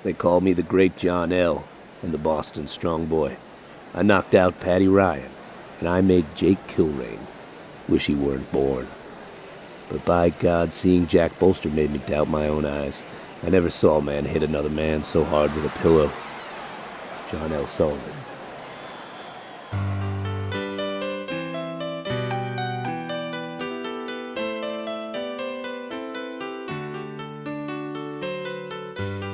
They called me the Great John L. and the Boston Strong Boy. I knocked out Paddy Ryan, and I made Jake Kilrain wish he weren't born. But by God, seeing Jack Bolster made me doubt my own eyes. I never saw a man hit another man so hard with a pillow. John L. Sullivan.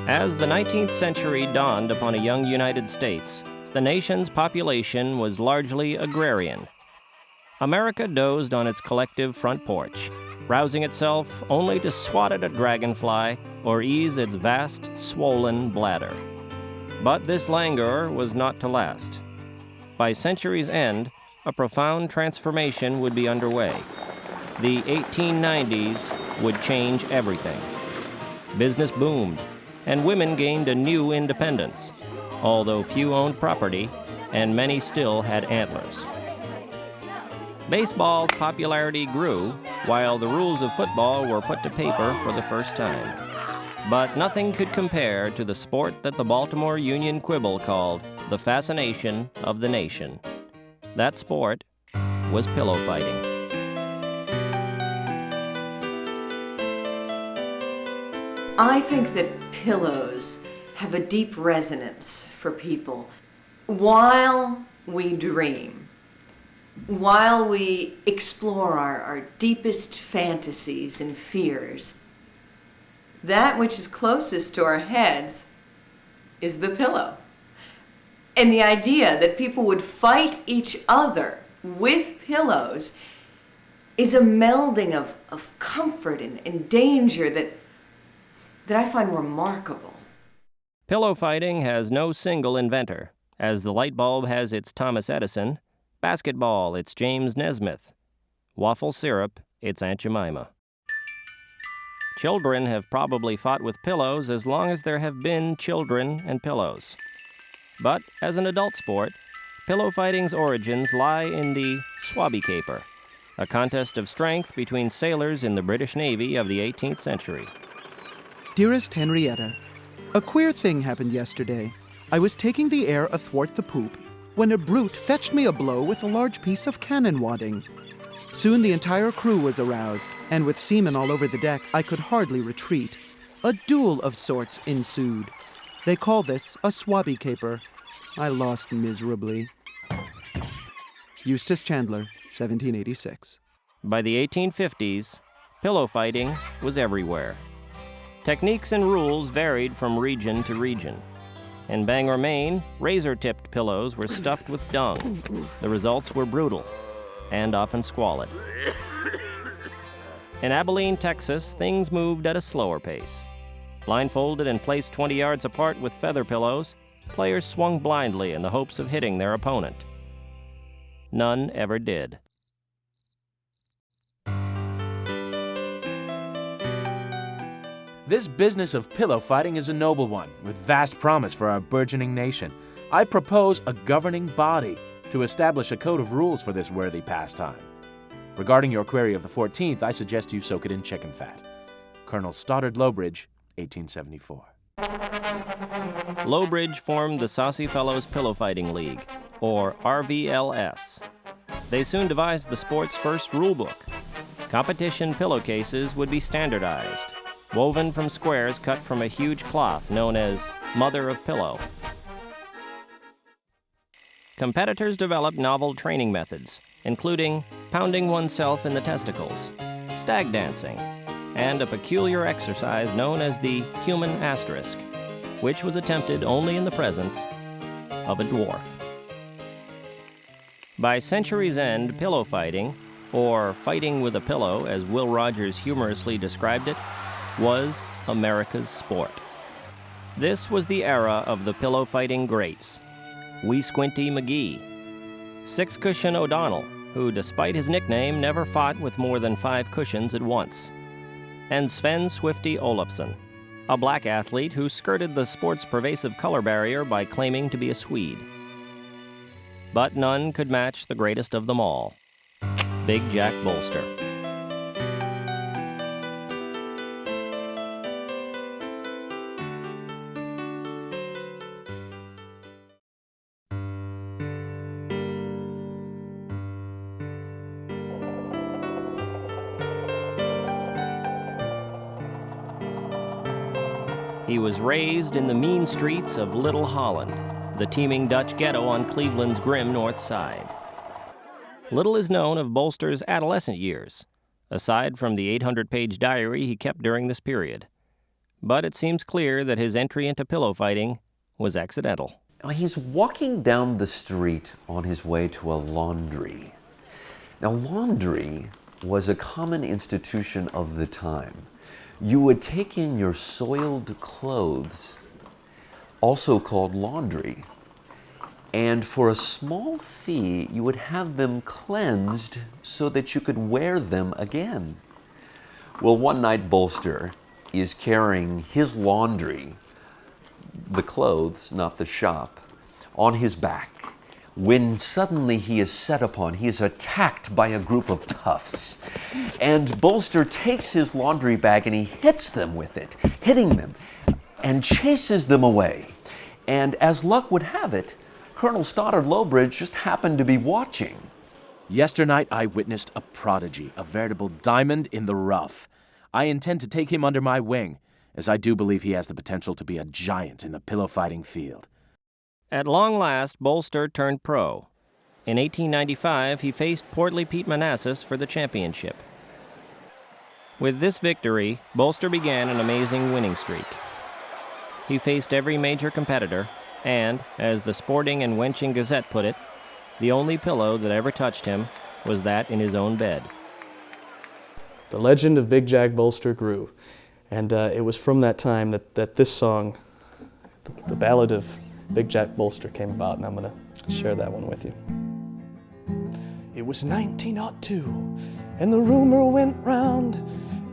As the 19th century dawned upon a young United States, the nation's population was largely agrarian. America dozed on its collective front porch, rousing itself only to swat at a dragonfly or ease its vast, swollen bladder. But this languor was not to last. By century's end, a profound transformation would be underway. The 1890s would change everything. Business boomed, and women gained a new independence, although few owned property and many still had antlers. Baseball's popularity grew while the rules of football were put to paper for the first time. But nothing could compare to the sport that the Baltimore Union Quibble called the fascination of the nation. That sport was pillow fighting. I think that pillows have a deep resonance for people. While we dream, while we explore our deepest fantasies and fears, that which is closest to our heads is the pillow. And the idea that people would fight each other with pillows is a melding of comfort and danger that I find remarkable. Pillow fighting has no single inventor. As the light bulb has its Thomas Edison, basketball, it's James Nesmith. Waffle syrup, it's Aunt Jemima. Children have probably fought with pillows as long as there have been children and pillows. But as an adult sport, pillow fighting's origins lie in the swabby caper, a contest of strength between sailors in the British Navy of the 18th century. Dearest Henrietta, a queer thing happened yesterday. I was taking the air athwart the poop when a brute fetched me a blow with a large piece of cannon wadding. Soon the entire crew was aroused, and with seamen all over the deck, I could hardly retreat. A duel of sorts ensued. They call this a swabby caper. I lost miserably. Eustace Chandler, 1786. By the 1850s, pillow fighting was everywhere. Techniques and rules varied from region to region. In Bangor, Maine, razor-tipped pillows were stuffed with dung. The results were brutal and often squalid. In Abilene, Texas, things moved at a slower pace. Blindfolded and placed 20 yards apart with feather pillows, players swung blindly in the hopes of hitting their opponent. None ever did. This business of pillow fighting is a noble one, with vast promise for our burgeoning nation. I propose a governing body to establish a code of rules for this worthy pastime. Regarding your query of the 14th, I suggest you soak it in chicken fat. Colonel Stoddard Lowbridge, 1874. Lowbridge formed the Saucy Fellows Pillow Fighting League, or RVLS. They soon devised the sport's first rulebook. Competition pillowcases would be standardized, woven from squares cut from a huge cloth known as mother of pillow. Competitors developed novel training methods, including pounding oneself in the testicles, stag dancing, and a peculiar exercise known as the human asterisk, which was attempted only in the presence of a dwarf. By century's end, pillow fighting, or fighting with a pillow as Will Rogers humorously described it, was America's sport. This was the era of the pillow fighting greats. Wee Squinty McGee, Six Cushion O'Donnell, who despite his nickname never fought with more than 5 cushions at once, and Sven Swifty Olafsson, a black athlete who skirted the sport's pervasive color barrier by claiming to be a Swede. But none could match the greatest of them all, Big Jack Bolster. He was raised in the mean streets of Little Holland, the teeming Dutch ghetto on Cleveland's grim north side. Little is known of Bolster's adolescent years, aside from the 800-page diary he kept during this period. But it seems clear that his entry into pillow fighting was accidental. He's walking down the street on his way to a laundry. Now, laundry was a common institution of the time. You would take in your soiled clothes, also called laundry, and for a small fee, you would have them cleansed so that you could wear them again. Well, one night Bolster is carrying his laundry, the clothes, not the shop, on his back, when suddenly he is set upon, he is attacked by a group of toughs. And Bolster takes his laundry bag and he hits them with it, hitting them, and chases them away. And as luck would have it, Colonel Stoddard Lowbridge just happened to be watching. Yesternight I witnessed a prodigy, a veritable diamond in the rough. I intend to take him under my wing, as I do believe he has the potential to be a giant in the pillow fighting field. At long last, Bolster turned pro. In 1895, he faced portly Pete Manassas for the championship. With this victory, Bolster began an amazing winning streak. He faced every major competitor, and, as the Sporting and Wenching Gazette put it, the only pillow that ever touched him was that in his own bed. The legend of Big Jack Bolster grew, and it was from that time that this song, the Ballad of Big Jack Bolster, came about, and I'm going to share that one with you. It was 1902, and the rumor went round,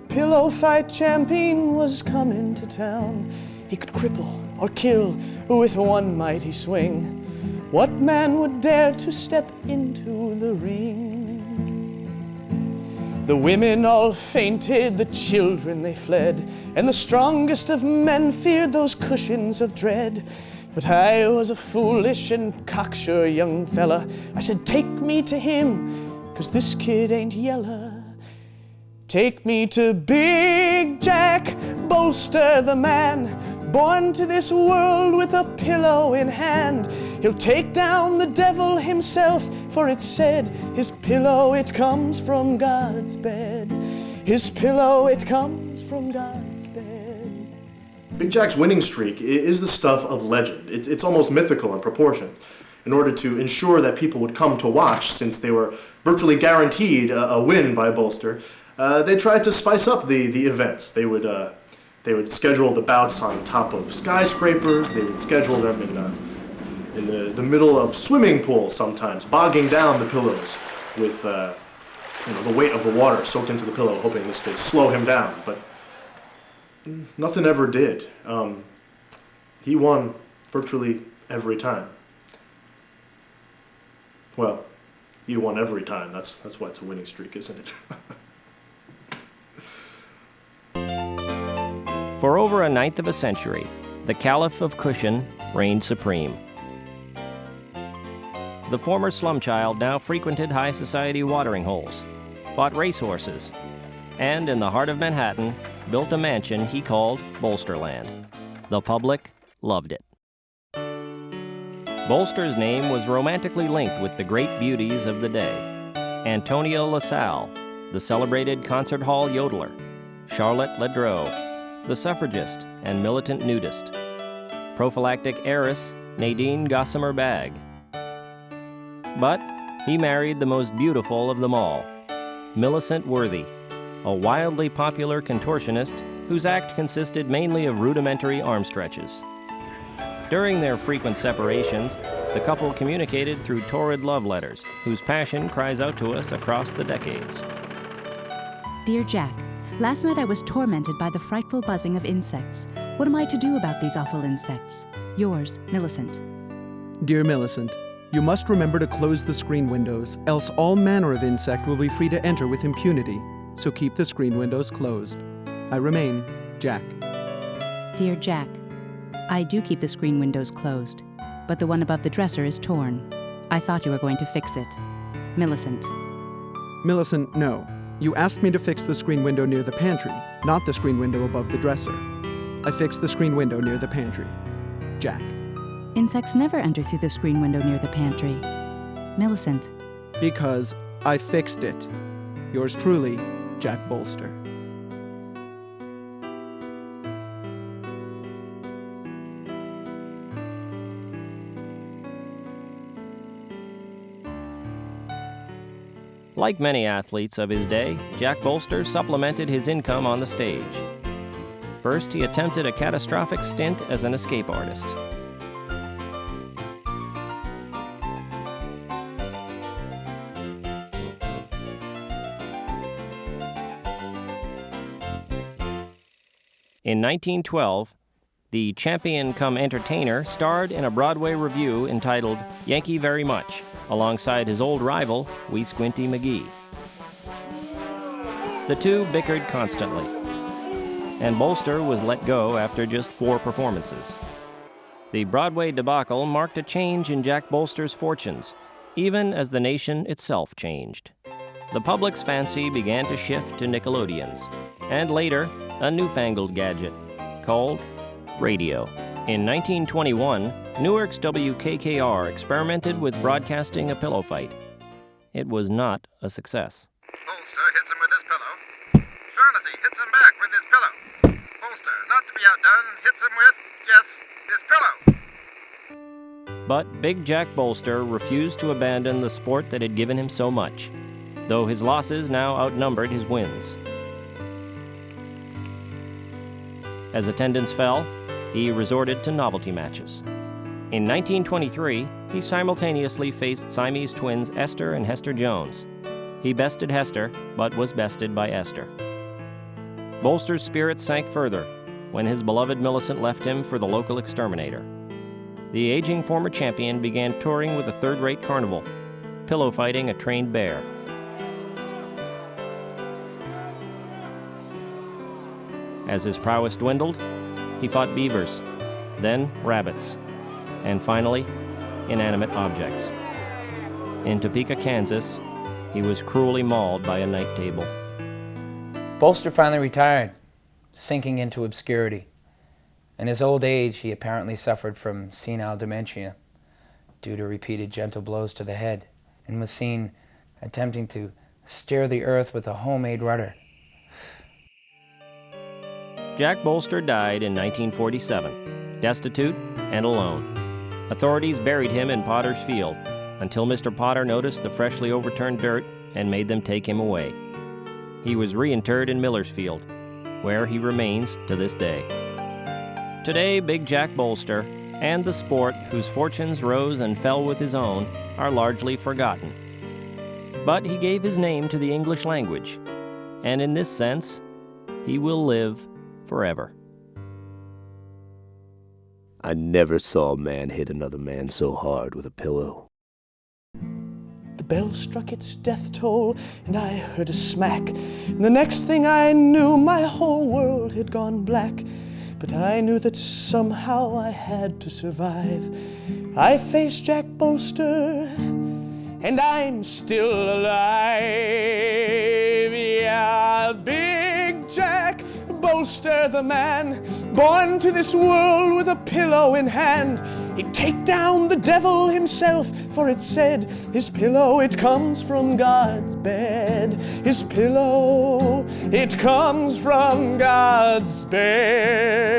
pillow fight champion was coming to town. He could cripple or kill with one mighty swing. What man would dare to step into the ring? The women all fainted, the children they fled, and the strongest of men feared those cushions of dread. But I was a foolish and cocksure young fella. I said, take me to him, 'cause this kid ain't yella. Take me to Big Jack Bolster, the man, born to this world with a pillow in hand. He'll take down the devil himself, for it's said, his pillow, it comes from God's bed. His pillow, it comes from God's bed. Big Jack's winning streak is the stuff of legend. It's almost mythical in proportion. In order to ensure that people would come to watch, since they were virtually guaranteed a win by Bolster, they tried to spice up the events. They would schedule the bouts on top of skyscrapers. They would schedule them in the middle of swimming pools sometimes, bogging down the pillows with the weight of the water soaked into the pillow, hoping this could slow him down. But nothing ever did. He won virtually every time. Well, he won every time. That's why it's a winning streak, isn't it? For over a ninth of a century, the Caliph of Cushion reigned supreme. The former slum child now frequented high society watering holes, bought racehorses, and in the heart of Manhattan, built a mansion he called Bolsterland. The public loved it. Bolster's name was romantically linked with the great beauties of the day: Antonia LaSalle, the celebrated concert hall yodeler; Charlotte Ledreau, the suffragist and militant nudist; prophylactic heiress Nadine Gossamer Bagg. But he married the most beautiful of them all, Millicent Worthy, a wildly popular contortionist whose act consisted mainly of rudimentary arm stretches. During their frequent separations, the couple communicated through torrid love letters, whose passion cries out to us across the decades. Dear Jack, last night I was tormented by the frightful buzzing of insects. What am I to do about these awful insects? Yours, Millicent. Dear Millicent, you must remember to close the screen windows, else all manner of insect will be free to enter with impunity. So keep the screen windows closed. I remain, Jack. Dear Jack, I do keep the screen windows closed, but the one above the dresser is torn. I thought you were going to fix it. Millicent. Millicent, no. You asked me to fix the screen window near the pantry, not the screen window above the dresser. I fixed the screen window near the pantry. Jack. Insects never enter through the screen window near the pantry. Millicent. Because I fixed it. Yours truly, Jack Bolster. Like many athletes of his day, Jack Bolster supplemented his income on the stage. First, he attempted a catastrophic stint as an escape artist. In 1912, the champion-come-entertainer starred in a Broadway revue entitled Yankee Very Much, alongside his old rival, Wee Squinty McGee. The two bickered constantly, and Bolster was let go after just 4 performances. The Broadway debacle marked a change in Jack Bolster's fortunes, even as the nation itself changed. The public's fancy began to shift to Nickelodeons, and later, a newfangled gadget called radio. In 1921, Newark's WKKR experimented with broadcasting a pillow fight. It was not a success. Bolster hits him with his pillow. Shaughnessy hits him back with his pillow. Bolster, not to be outdone, hits him with, yes, his pillow. But Big Jack Bolster refused to abandon the sport that had given him so much, though his losses now outnumbered his wins. As attendance fell, he resorted to novelty matches. In 1923, he simultaneously faced Siamese twins Esther and Hester Jones. He bested Hester, but was bested by Esther. Bolster's spirits sank further when his beloved Millicent left him for the local exterminator. The aging former champion began touring with a third-rate carnival, pillow fighting a trained bear. As his prowess dwindled, he fought beavers, then rabbits, and finally, inanimate objects. In Topeka, Kansas, he was cruelly mauled by a night table. Bolster finally retired, sinking into obscurity. In his old age, he apparently suffered from senile dementia due to repeated gentle blows to the head, and was seen attempting to steer the earth with a homemade rudder. Jack Bolster died in 1947, destitute and alone. Authorities buried him in Potter's Field until Mr. Potter noticed the freshly overturned dirt and made them take him away. He was reinterred in Miller's Field, where he remains to this day. Today, Big Jack Bolster and the sport whose fortunes rose and fell with his own are largely forgotten. But he gave his name to the English language, and in this sense, he will live forever. I never saw a man hit another man so hard with a pillow. The bell struck its death toll, and I heard a smack. And the next thing I knew, my whole world had gone black. But I knew that somehow I had to survive. I faced Jack Bolster, and I'm still alive. Yeah, Big Jack Bolster the man, born to this world with a pillow in hand. He'd take down the devil himself, for it said, his pillow, it comes from God's bed. His pillow, it comes from God's bed.